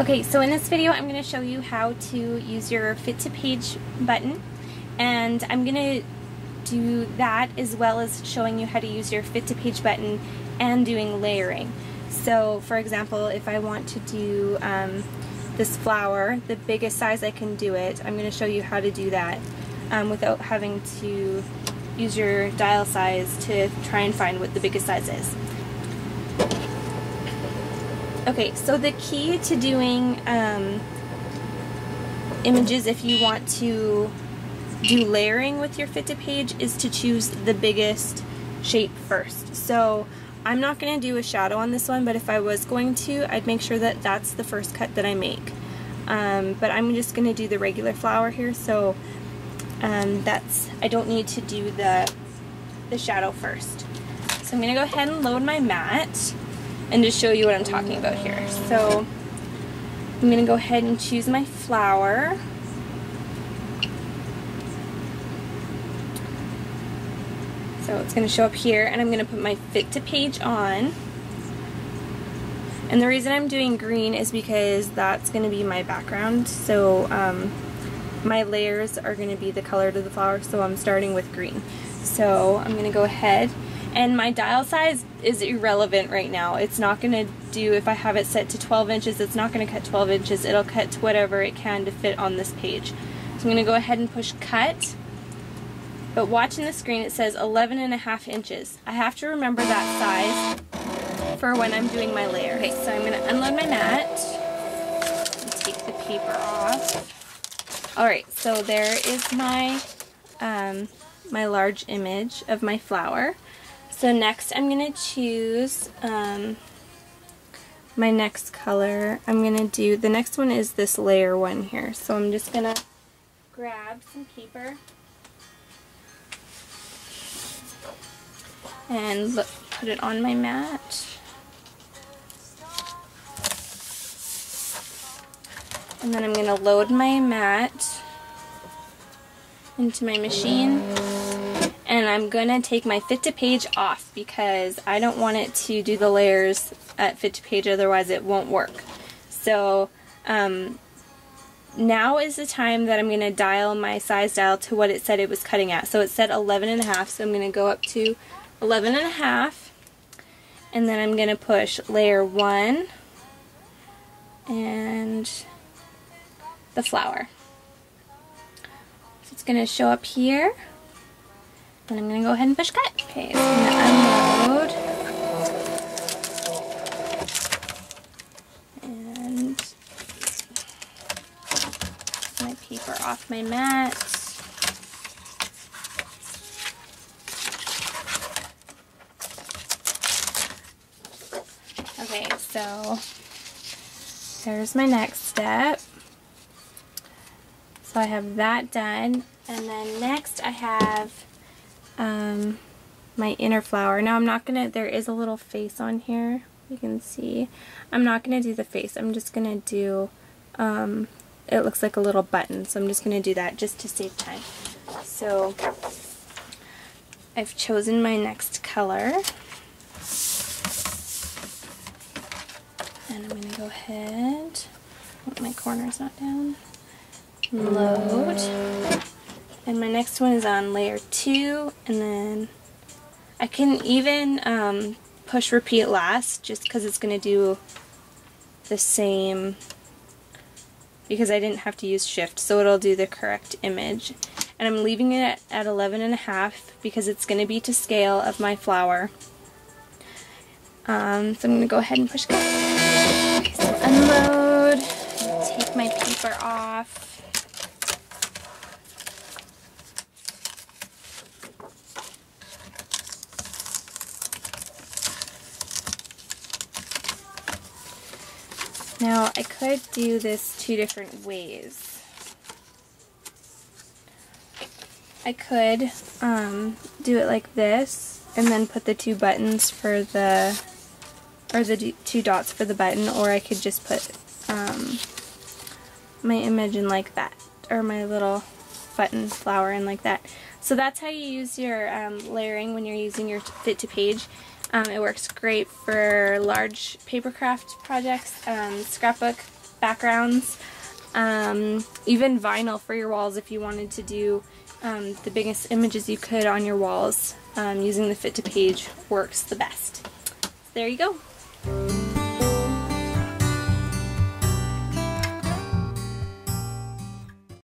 Okay, so in this video I'm going to show you how to use your Fit to Page button, and I'm going to do that as well as showing you how to use your Fit to Page button and doing layering. So for example, if I want to do this flower, the biggest size I can do it, I'm going to show you how to do that without having to use your dial size to try and find what the biggest size is. Okay, so the key to doing images if you want to do layering with your Fit to Page is to choose the biggest shape first. So I'm not going to do a shadow on this one, but if I was going to, I'd make sure that that's the first cut that I make. But I'm just going to do the regular flower here, so I don't need to do the shadow first. So I'm going to go ahead and load my mat and just show you what I'm talking about here. So I'm going to go ahead and choose my flower. So it's going to show up here, and I'm going to put my Fit to Page on. And the reason I'm doing green is because that's going to be my background. So my layers are going to be the color of the flower, so I'm starting with green. So I'm going to go ahead, and my dial size is irrelevant right now. It's not going to do, if I have it set to 12 inches, it's not going to cut 12 inches. It'll cut to whatever it can to fit on this page. So I'm going to go ahead and push cut. But watching the screen, it says 11.5 inches. I have to remember that size for when I'm doing my layer. Okay, so I'm going to unload my mat and take the paper off. Alright, so there is my my large image of my flower. So next I'm going to choose my next color. I'm going to do, the next one is this layer one here. So I'm just going to grab some paper and put it on my mat. And then I'm going to load my mat into my machine. And I'm going to take my Fit to Page off because I don't want it to do the layers at Fit to Page, otherwise it won't work. So now is the time that I'm going to dial my size dial to what it said it was cutting at. So it said 11.5, so I'm going to go up to 11.5, and then I'm going to push layer 1 and the flower. So it's going to show up here, and I'm going to go ahead and push cut. Okay, so I'm going to unload and my paper off my mat. Okay, so there's my next step. So I have that done, and then next I have my inner flower. Now I'm not gonna, there is a little face on here, you can see. I'm not gonna do the face, I'm just gonna do, it looks like a little button, so I'm just gonna do that just to save time. So I've chosen my next color. And I'm going to go ahead, hope my corner's not down, load, and my next one is on layer 2, and then I can even push repeat last just because it's going to do the same, because I didn't have to use shift, so it'll do the correct image. And I'm leaving it at 11.5 because it's going to be to scale of my flower. So I'm going to go ahead and push cut. Okay, so unload, take my paper off. Now I could do this two different ways. I could do it like this and then put the two buttons for the, or the two dots for the button, or I could just put my image in like that, or my little button flower in like that. So that's how you use your layering when you're using your Fit to Page. It works great for large paper craft projects, scrapbook backgrounds. Even vinyl for your walls if you wanted to do the biggest images you could on your walls. Using the Fit to Page works the best. So there you go.